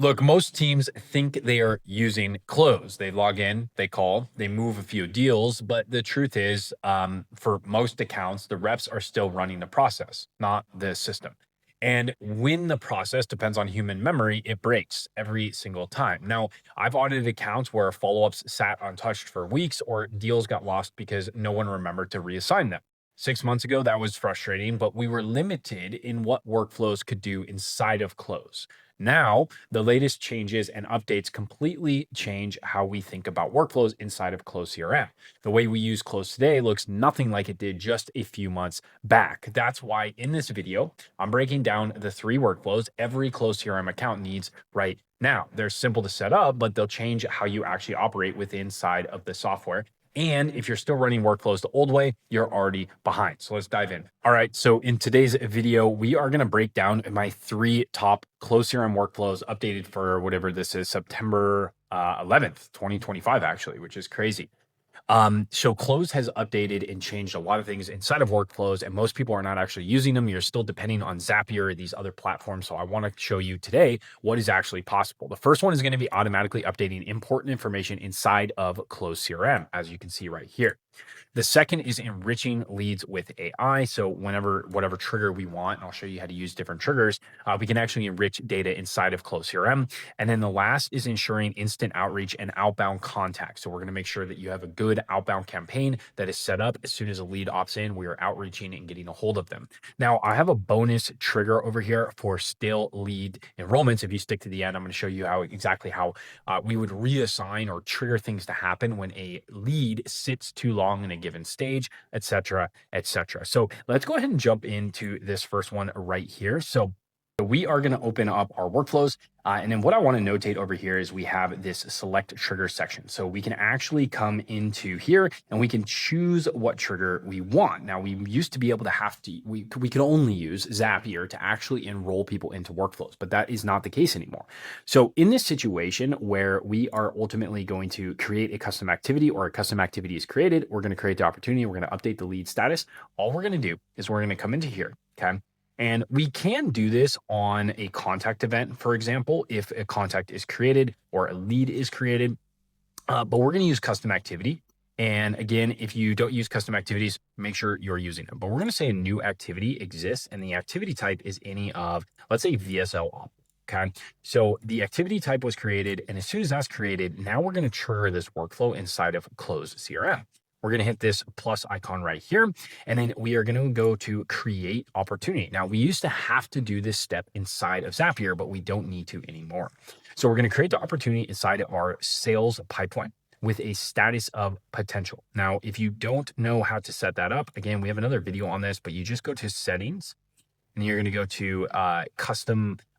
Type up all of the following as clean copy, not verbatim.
Look, most teams think they are using Close. They log in, they call, they move a few deals, but the truth is, for most accounts, the reps are still running the process, not the system. And when the process depends on human memory, it breaks every single time. Now, I've audited accounts where follow-ups sat untouched for weeks or deals got lost because no one remembered to reassign them. 6 months ago, that was frustrating, but we were limited in what workflows could do inside of Close. Now, the latest changes and updates completely change how we think about workflows inside of Close CRM. The way we use Close today looks nothing like it did just a few months back. That's why in this video, I'm breaking down the 3 workflows every Close CRM account needs right now. They're simple to set up, but they'll change how you actually operate within inside of the software. And if you're still running workflows the old way, you're already behind. So let's dive in. All right. So in today's video, we are going to break down my 3 top Close CRM workflows updated for whatever this is, September 11th, 2025, actually, which is crazy. So Close has updated and changed a lot of things inside of workflows, and most people are not actually using them. You're still depending on Zapier or these other platforms. So I want to show you today what is actually possible. The first one is going to be automatically updating important information inside of Close CRM, as you can see right here. The second is enriching leads with AI. So whatever trigger we want, and I'll show you how to use different triggers, we can actually enrich data inside of Close CRM. And then the last is ensuring instant outreach and outbound contact. So we're going to make sure that you have a good outbound campaign that is set up. As soon as a lead opts in, we are outreaching and getting a hold of them. Now, I have a bonus trigger over here for stale lead enrollments. If you stick to the end, I'm going to show you exactly how we would reassign or trigger things to happen when a lead sits too long in a given stage, et cetera, et cetera. So let's go ahead and jump into this first one right here. So we are going to open up our workflows. And then what I want to notate over here is we have this select trigger section. So we can actually come into here and we can choose what trigger we want. Now, we used to be able to we could only use Zapier to actually enroll people into workflows, but that is not the case anymore. So in this situation where we are ultimately going to create a custom activity or a custom activity is created, we're going to create the opportunity. We're going to update the lead status. All we're going to do is we're going to come into here. Okay. And we can do this on a contact event, for example, if a contact is created or a lead is created, but we're going to use custom activity. And again, if you don't use custom activities, make sure you're using them. But we're going to say a new activity exists and the activity type is any of, let's say VSL op. Okay. So the activity type was created. And as soon as that's created, now we're going to trigger this workflow inside of Close CRM. We're going to hit this plus icon right here, and then we are going to go to create opportunity. Now, we used to have to do this step inside of Zapier, but we don't need to anymore. So we're going to create the opportunity inside of our sales pipeline with a status of potential. Now, if you don't know how to set that up, again, we have another video on this, but you just go to settings and you're going to go to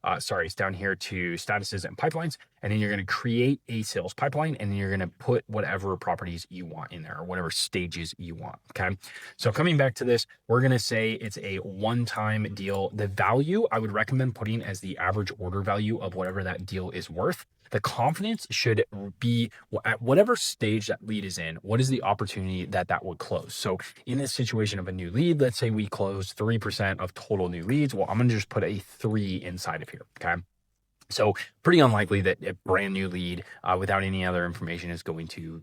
it's down here to statuses and pipelines. And then you're going to create a sales pipeline and then you're going to put whatever properties you want in there or whatever stages you want. Okay. So coming back to this, we're going to say it's a one-time deal. The value I would recommend putting as the average order value of whatever that deal is worth. The confidence should be at whatever stage that lead is in, what is the opportunity that would close? So in this situation of a new lead, let's say we close 3% of total new leads. Well, I'm going to just put a 3 inside of here. Okay. So pretty unlikely that a brand new lead without any other information is going to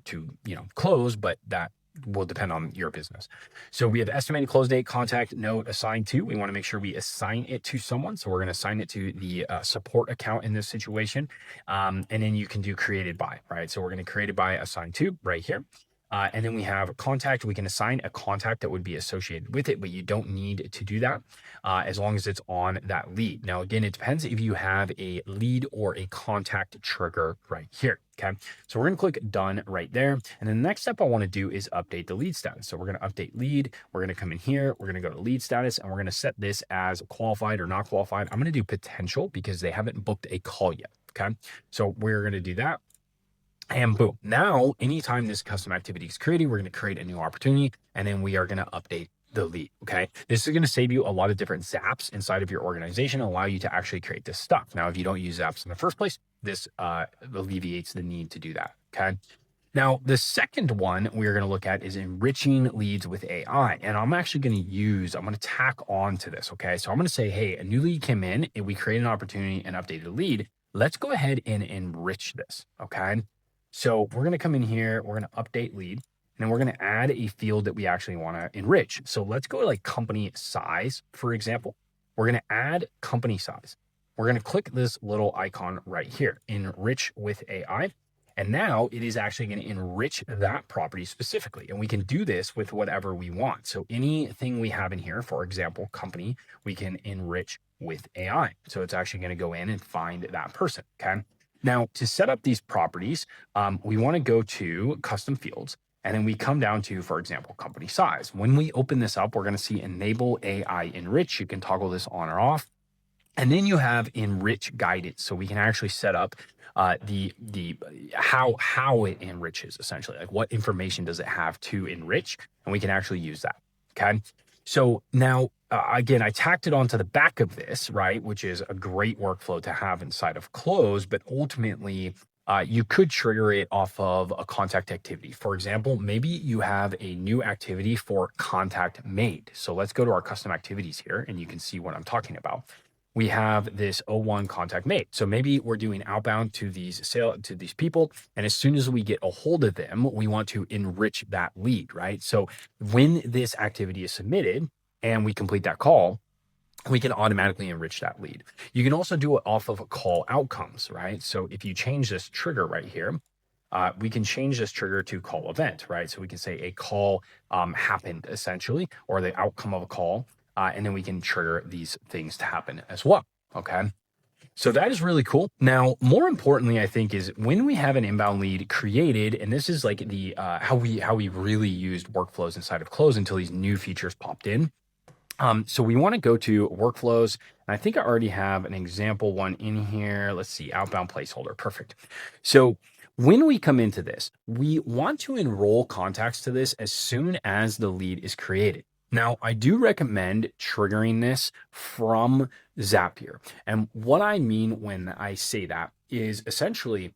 close, but that will depend on your business. So we have estimated close date, contact, note, assigned to. We want to make sure we assign it to someone. So we're going to assign it to the support account in this situation. And then you can do created by, right? So we're going to create it by assigned to right here. And then we have contact. We can assign a contact that would be associated with it, but you don't need to do that as long as it's on that lead. Now, again, it depends if you have a lead or a contact trigger right here. Okay. So we're going to click done right there. And then the next step I want to do is update the lead status. So we're going to update lead. We're going to come in here. We're going to go to lead status and we're going to set this as qualified or not qualified. I'm going to do potential because they haven't booked a call yet. Okay. So we're going to do that. And boom, now anytime this custom activity is created, we're going to create a new opportunity and then we are going to update the lead. Okay. This is going to save you a lot of different zaps inside of your organization, allow you to actually create this stuff. Now, if you don't use zaps in the first place, this alleviates the need to do that. Okay. Now, the second one we're going to look at is enriching leads with AI. And I'm actually going to tack on to this. Okay. So I'm going to say, hey, a new lead came in and we created an opportunity and updated a lead. let's go ahead and enrich this, okay? So we're gonna come in here, we're gonna update lead, and then we're gonna add a field that we actually wanna enrich. So let's go to like company size, for example. We're gonna add company size. We're gonna click this little icon right here, enrich with AI. And now it is actually going to enrich that property specifically. And we can do this with whatever we want. So anything we have in here, for example, company, we can enrich with AI. So it's actually going to go in and find that person. Okay. Now to set up these properties, we want to go to custom fields. And then we come down to, for example, company size. When we open this up, we're going to see enable AI enrich. You can toggle this on or off. And then you have enrich guidance. So we can actually set up the how it enriches, essentially, like what information does it have to enrich, and we can actually use that. Okay. So now again, I tacked it onto the back of this, right, which is a great workflow to have inside of Close, but ultimately you could trigger it off of a contact activity. For example, maybe you have a new activity for contact made. So let's go to our custom activities here, and you can see what I'm talking about. We have this O1 contact made. So maybe we're doing outbound to these people. And as soon as we get a hold of them, we want to enrich that lead, right? So when this activity is submitted and we complete that call, we can automatically enrich that lead. You can also do it off of call outcomes, right? So if you change this trigger right here, we can change this trigger to call event, right? So we can say a call happened essentially, or the outcome of a call. And then we can trigger these things to happen as well. Okay. So that is really cool. Now, more importantly, I think is when we have an inbound lead created, and this is like the how we really used workflows inside of Close until these new features popped in. So we want to go to workflows, and I think I already have an example one in here. Let's see, outbound placeholder. Perfect. So when we come into this, we want to enroll contacts to this as soon as the lead is created. Now, I do recommend triggering this from Zapier. And what I mean when I say that is essentially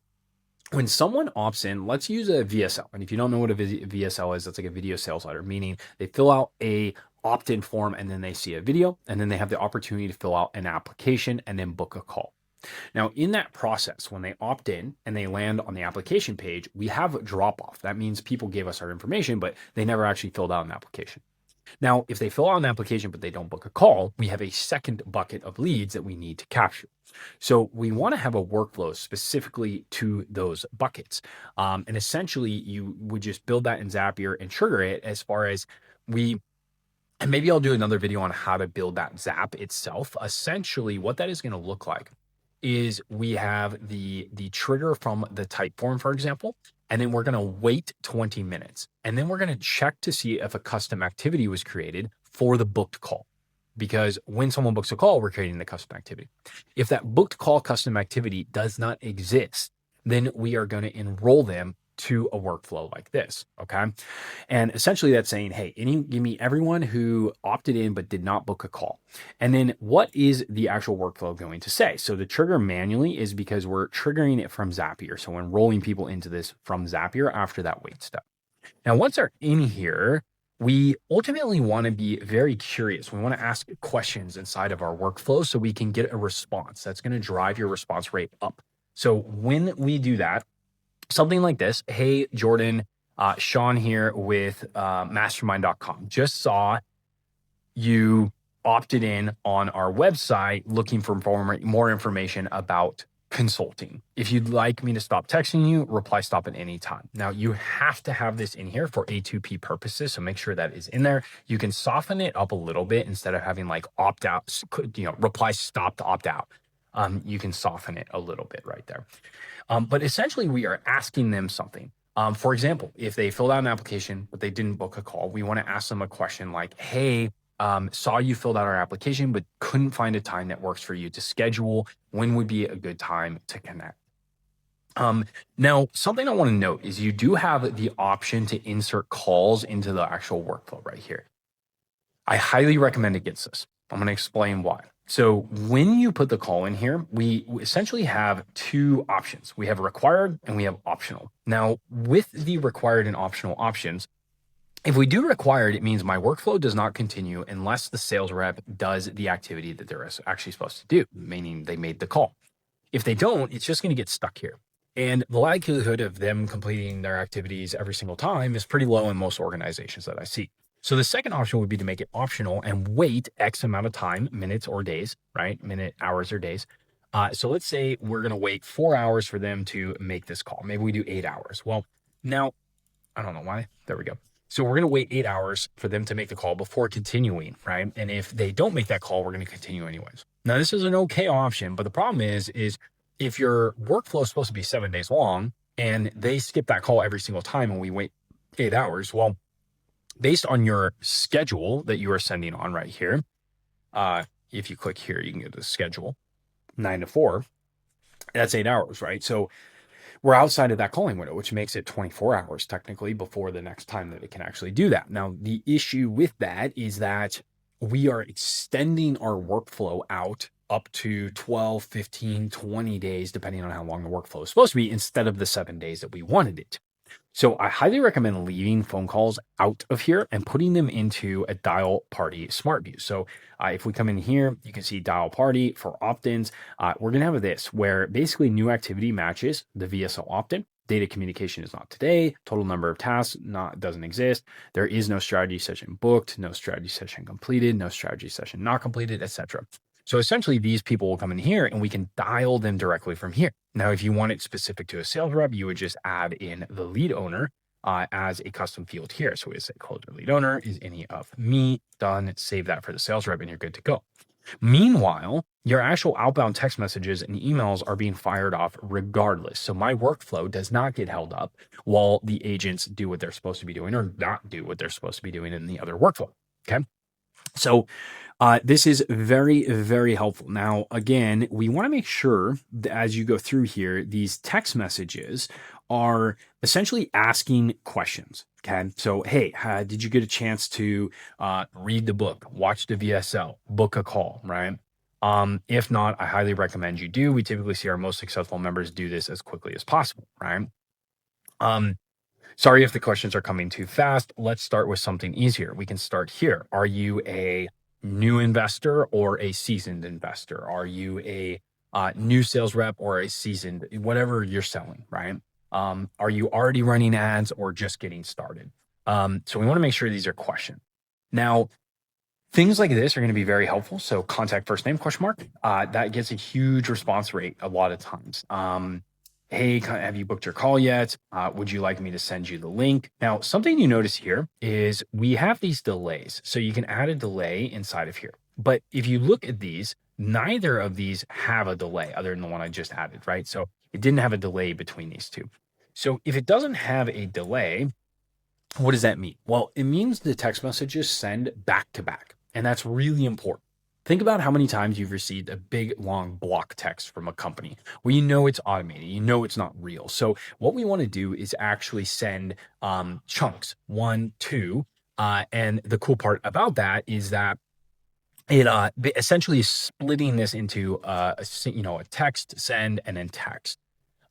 when someone opts in, let's use a VSL. And if you don't know what a VSL is, that's like a video sales letter, meaning they fill out a opt-in form and then they see a video and then they have the opportunity to fill out an application and then book a call. Now, in that process, when they opt in and they land on the application page, we have a drop off. That means people gave us our information, but they never actually filled out an application. Now, if they fill out an application, but they don't book a call, we have a second bucket of leads that we need to capture. So we want to have a workflow specifically to those buckets. And essentially, you would just build that in Zapier and trigger it as far as and maybe I'll do another video on how to build that Zap itself. Essentially, what that is going to look like is we have the trigger from the type form, for example, and then we're going to wait 20 minutes. And then we're going to check to see if a custom activity was created for the booked call. Because when someone books a call, we're creating the custom activity. If that booked call custom activity does not exist, then we are going to enroll them to a workflow like this, okay? And essentially that's saying, hey, give me everyone who opted in but did not book a call. And then what is the actual workflow going to say? So the trigger manually is because we're triggering it from Zapier. So enrolling people into this from Zapier after that wait step. Now, once they're in here, we ultimately want to be very curious. We want to ask questions inside of our workflow so we can get a response. That's going to drive your response rate up. So when we do that, something like this, hey, Jordan, Sean here with mastermind.com. Just saw you opted in on our website looking for more information about consulting. If you'd like me to stop texting you, reply stop at any time. Now, you have to have this in here for A2P purposes, so make sure that is in there. You can soften it up a little bit instead of having like opt out, reply stop to opt out. You can soften it a little bit right there. But essentially, we are asking them something. For example, if they filled out an application, but they didn't book a call, we want to ask them a question like, hey, saw you filled out our application, but couldn't find a time that works for you to schedule. When would be a good time to connect? Now, something I want to note is you do have the option to insert calls into the actual workflow right here. I highly recommend against this. I'm going to explain why. So when you put the call in here, we essentially have two options. We have required and we have optional. Now, with the required and optional options, if we do required, it means my workflow does not continue unless the sales rep does the activity that they're actually supposed to do, meaning they made the call. If they don't, it's just going to get stuck here. And the likelihood of them completing their activities every single time is pretty low in most organizations that I see. So the second option would be to make it optional and wait X amount of time, minutes or days, right? Minute, hours, or days. So let's say we're going to wait 4 hours for them to make this call. Maybe we do 8 hours. Well, now, I don't know why. There we go. So we're going to wait 8 hours for them to make the call before continuing, right? And if they don't make that call, we're going to continue anyways. Now, this is an okay option, but the problem is if your workflow is supposed to be 7 days long and they skip that call every single time and we wait 8 hours, well, based on your schedule that you are sending on right here, if you click here, you can get the schedule 9 to 4. That's 8 hours, right? So we're outside of that calling window, which makes it 24 hours technically before the next time that it can actually do that. Now, the issue with that is that we are extending our workflow out up to 12, 15, 20 days, depending on how long the workflow is supposed to be, instead of the 7 days that we wanted it. So I highly recommend leaving phone calls out of here and putting them into a dial party smart view. So if we come in here, you can see dial party for opt-ins. We're going to have this where basically new activity matches the VSL opt-in. Data communication is not today. Total number of tasks doesn't exist. There is no strategy session booked, no strategy session completed, no strategy session not completed, etc. So essentially, these people will come in here and we can dial them directly from here. Now, if you want it specific to a sales rep, you would just add in the lead owner as a custom field here. So we say closer lead owner is any of me, done, save that for the sales rep, and you're good to go. Meanwhile, your actual outbound text messages and emails are being fired off regardless. So my workflow does not get held up while the agents do what they're supposed to be doing or not do what they're supposed to be doing in the other workflow. Okay. So this is very, very helpful. Now, again, we want to make sure that as you go through here, these text messages are essentially asking questions. Okay. So, hey, did you get a chance to read the book, watch the VSL, book a call, right? If not, I highly recommend you do. We typically see our most successful members do this as quickly as possible, right? Sorry if the questions are coming too fast. Let's start with something easier. We can start here. Are you a new investor or a seasoned investor? Are you a new sales rep or a seasoned, whatever you're selling, right? Are you already running ads or just getting started? So we want to make sure these are questions. Now, things like this are going to be very helpful. So contact first name, ? That gets a huge response rate a lot of times. Hey, have you booked your call yet? Would you like me to send you the link? Now, something you notice here is we have these delays. So you can add a delay inside of here. But if you look at these, neither of these have a delay other than the one I just added, right? So it didn't have a delay between these two. So if it doesn't have a delay, what does that mean? Well, it means the text messages send back to back. And that's really important. Think about how many times you've received a big, long block text from a company where you know it's automated, you know it's not real. So what we want to do is actually send chunks, 1, 2. And the cool part about that is that it essentially is splitting this into a text send and then text.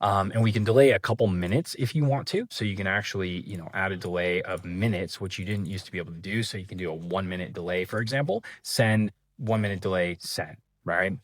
And we can delay a couple minutes if you want to. So you can actually, add a delay of minutes, which you didn't used to be able to do. So you can do a 1 minute delay, for example, send 1 minute delay, send, right?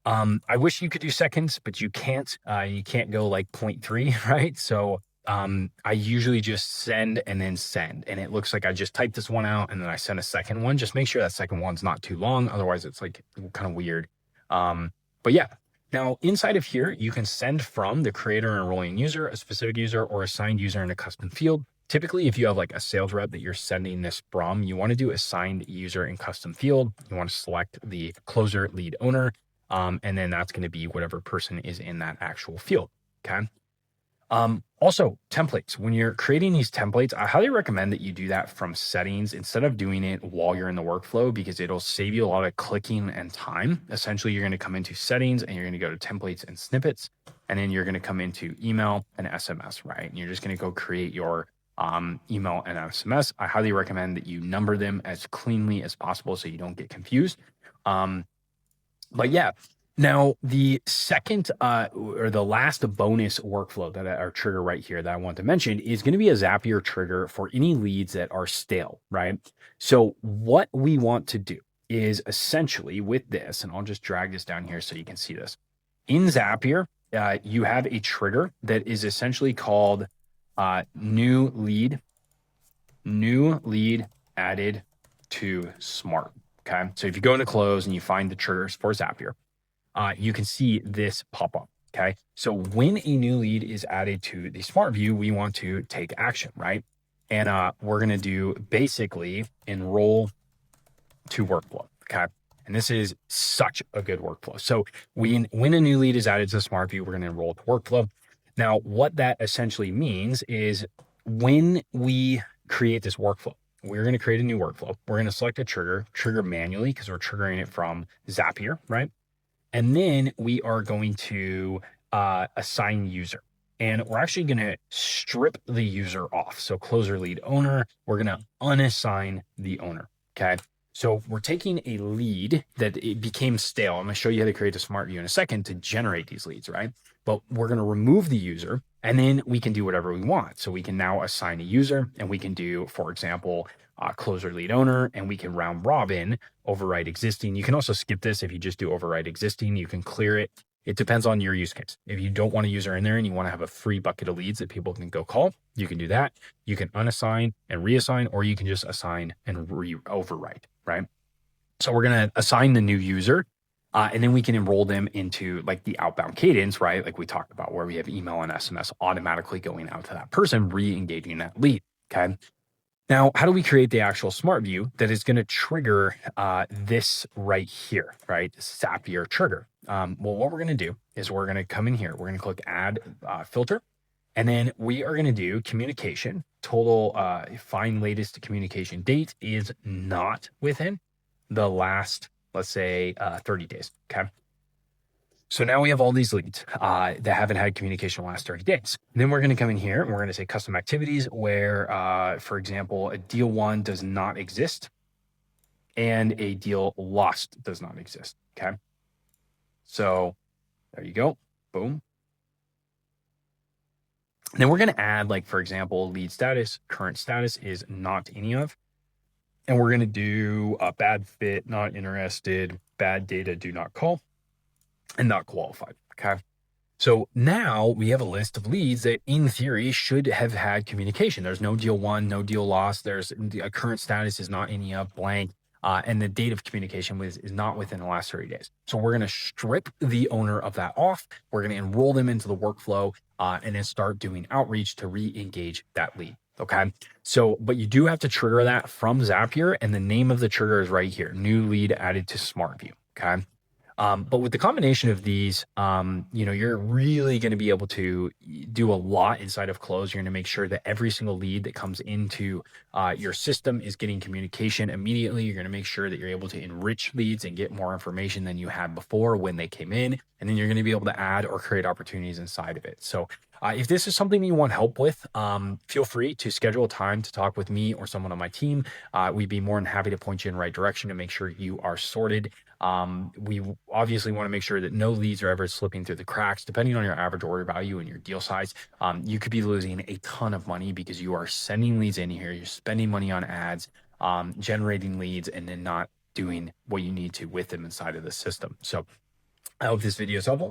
I wish you could do seconds, but you can't. You can't go like 0.3, right? So I usually just send and then send. And it looks like I just typed this one out and then I send a second one. Just make sure that second one's not too long. Otherwise, it's like kind of weird. But yeah. Now, inside of here, you can send from the creator and enrolling user, a specific user, or assigned user in a custom field. Typically, if you have like a sales rep that you're sending this from, you want to do assigned user in custom field. You want to select the closer lead owner, and then that's going to be whatever person is in that actual field. Okay. Also, templates. When you're creating these templates, I highly recommend that you do that from settings instead of doing it while you're in the workflow, because it'll save you a lot of clicking and time. Essentially, you're going to come into settings and you're going to go to templates and snippets, and then you're going to come into email and SMS, right? And you're just going to go create your email and SMS. I highly recommend that you number them as cleanly as possible so you don't get confused. But yeah. Now, the second or the last bonus workflow or trigger right here that I want to mention is going to be a Zapier trigger for any leads that are stale, right? So what we want to do is essentially with this, and I'll just drag this down here so you can see this. In Zapier, you have a trigger that is essentially called new lead added to Smart. Okay. So if you go into Close and you find the triggers for Zapier, you can see this pop up. Okay. So when a new lead is added to the Smart View, we want to take action, right? And we're going to do basically enroll to workflow. Okay. And this is such a good workflow. So when a new lead is added to the Smart View, we're going to enroll to workflow. Now, what that essentially means is when we create this workflow, we're going to create a new workflow. We're going to select a trigger manually because we're triggering it from Zapier, right? And then we are going to assign user. And we're actually going to strip the user off. So closer lead owner, we're going to unassign the owner. Okay. So we're taking a lead that it became stale. I'm going to show you how to create a Smart View in a second to generate these leads, right? But we're going to remove the user and then we can do whatever we want. So we can now assign a user and we can do, for example, closer lead owner, and we can round robin, override existing. You can also skip this. If you just do override existing, you can clear it. It depends on your use case. If you don't want a user in there and you want to have a free bucket of leads that people can go call, you can do that. You can unassign and reassign, or you can just assign and overwrite, right? So we're going to assign the new user, and then we can enroll them into like the outbound cadence, right? Like we talked about, where we have email and SMS automatically going out to that person, re-engaging that lead. Okay. Now, how do we create the actual Smart View that is going to trigger this right here, right? Zapier trigger. Well, what we're going to do is we're going to come in here. We're going to click Add Filter, and then we are going to do communication. Total find latest communication date is not within the last, let's say, 30 days. Okay. So now we have all these leads that haven't had communication in the last 30 days. And then we're going to come in here and we're going to say custom activities where, for example, a deal won does not exist and a deal lost does not exist. Okay. So there you go. Boom. And then we're going to add, like, for example, lead status, current status is not any of. And we're going to do a bad fit, not interested, bad data, do not call, and not qualified. Okay. So now we have a list of leads that in theory should have had communication. There's no deal won, no deal lost. There's a current status is not any of blank. And the date of communication is not within the last 30 days. So we're going to strip the owner of that off. We're going to enroll them into the workflow and then start doing outreach to re-engage that lead. Okay. So, but you do have to trigger that from Zapier, and the name of the trigger is right here, new lead added to Smart View. Okay. But with the combination of these, you're really going to be able to do a lot inside of Close. You're going to make sure that every single lead that comes into your system is getting communication immediately. You're going to make sure that you're able to enrich leads and get more information than you had before when they came in. And then you're going to be able to add or create opportunities inside of it. So if this is something you want help with, feel free to schedule a time to talk with me or someone on my team. We'd be more than happy to point you in the right direction to make sure you are sorted. We obviously want to make sure that no leads are ever slipping through the cracks. Depending on your average order value and your deal size, you could be losing a ton of money because you are sending leads in here, you're spending money on ads, generating leads, and then not doing what you need to with them inside of the system. So I hope this video is helpful.